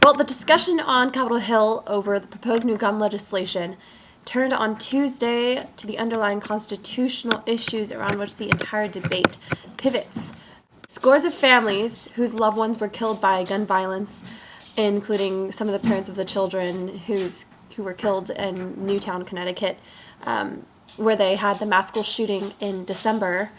Well, the discussion on Capitol Hill over the proposed new gun legislation turned on Tuesday to the underlying constitutional issues around which the entire debate pivots. Scores of families whose loved ones were killed by gun violence, including some of the parents of the children who were killed in Newtown, Connecticut, where they had the mass school shooting in December,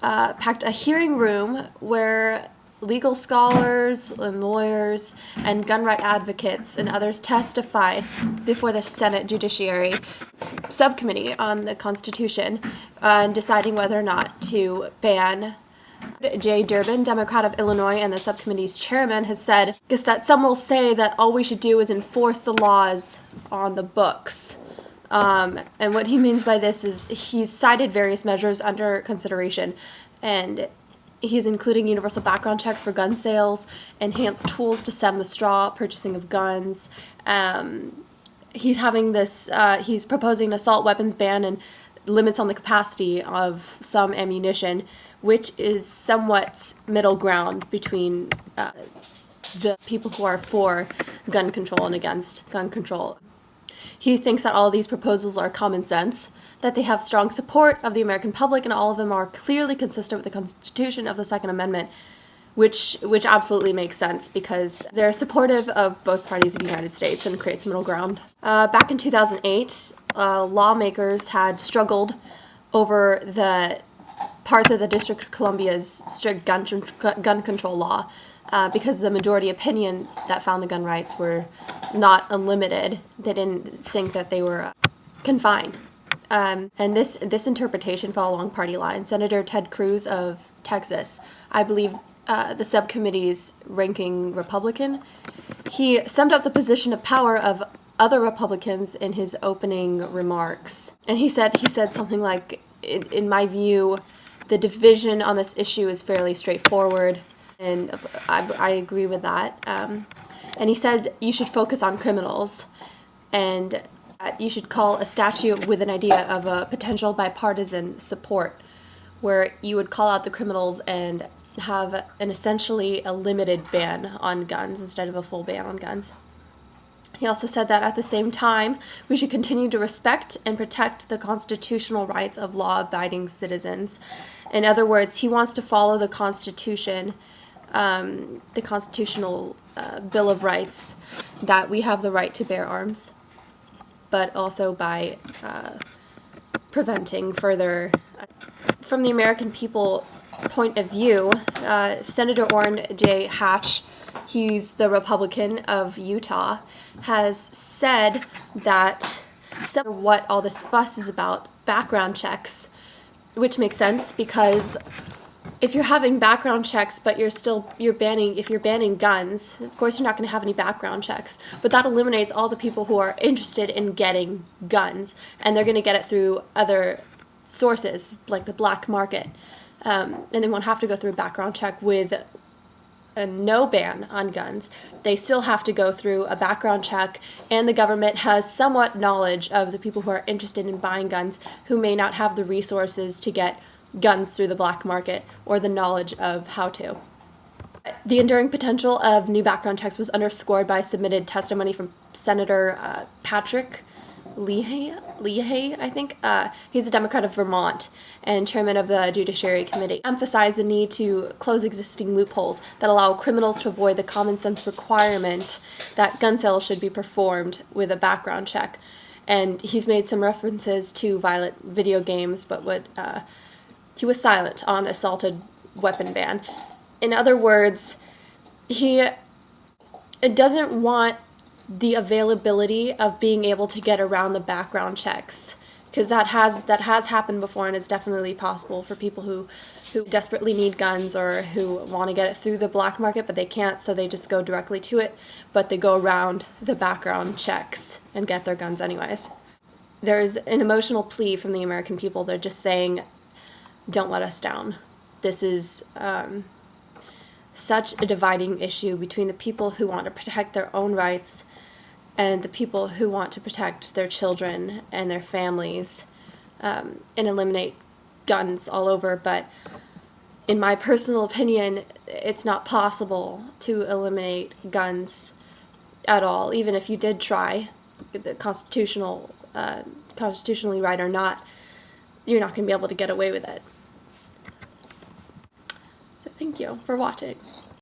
packed a hearing room where legal scholars and lawyers and gun right advocates and others testified before the Senate Judiciary Subcommittee on the Constitution, deciding whether or not to ban. Jay Durbin, Democrat of Illinois and the subcommittee's chairman, has said that some will say that all we should do is enforce the laws on the books. And what he means by this is he's cited various measures under consideration, and he's including universal background checks for gun sales, enhanced tools to stem the straw purchasing of guns. He's proposing an assault weapons ban and limits on the capacity of some ammunition, which is somewhat middle ground between the people who are for gun control and against gun control. He thinks that all of these proposals are common sense, that they have strong support of the American public, and all of them are clearly consistent with the Constitution of the Second Amendment, which absolutely makes sense because they're supportive of both parties of the United States and creates a middle ground. Back in 2008, lawmakers had struggled over the parts of the District of Columbia's strict gun control law because the majority opinion that found the gun rights were not unlimited. They didn't think that they were confined. And this interpretation fell along party lines. Senator Ted Cruz of Texas, I believe the subcommittee's ranking Republican, he summed up the position of power of other Republicans in his opening remarks. And he said something like, in my view, the division on this issue is fairly straightforward, and I agree with that. And he said you should focus on criminals, and you should call a statute with an idea of a potential bipartisan support, where you would call out the criminals and have essentially a limited ban on guns instead of a full ban on guns. He also said that at the same time, we should continue to respect and protect the constitutional rights of law-abiding citizens. In other words, he wants to follow the Constitution, the constitutional Bill of Rights, that we have the right to bear arms, but also by preventing further. From the American people point of view, Senator Orrin J. Hatch, he's the Republican of Utah, has said that what all this fuss is about, background checks, which makes sense because if you're having background checks but if you're banning guns, of course you're not going to have any background checks, but that eliminates all the people who are interested in getting guns, and they're going to get it through other sources like the black market, and they won't have to go through a background check with a no ban on guns. They still have to go through a background check, and the government has somewhat knowledge of the people who are interested in buying guns who may not have the resources to get guns through the black market or the knowledge of how to. The enduring potential of new background checks was underscored by submitted testimony from Senator Patrick Leahy, I think. He's a Democrat of Vermont and chairman of the Judiciary Committee. Emphasized the need to close existing loopholes that allow criminals to avoid the common sense requirement that gun sales should be performed with a background check. And he's made some references to violent video games, but he was silent on assaulted weapon ban. In other words, he doesn't want the availability of being able to get around the background checks, because that has happened before, and it's definitely possible for people who desperately need guns or who want to get it through the black market, but they can't, so they just go directly to it, but they go around the background checks and get their guns anyways. There's an emotional plea from the American people. They're just saying, don't let us down. This is such a dividing issue between the people who want to protect their own rights and the people who want to protect their children and their families, and eliminate guns all over. But in my personal opinion, it's not possible to eliminate guns at all, even if you did try, the constitutionally right or not, you're not going to be able to get away with it. So thank you for watching.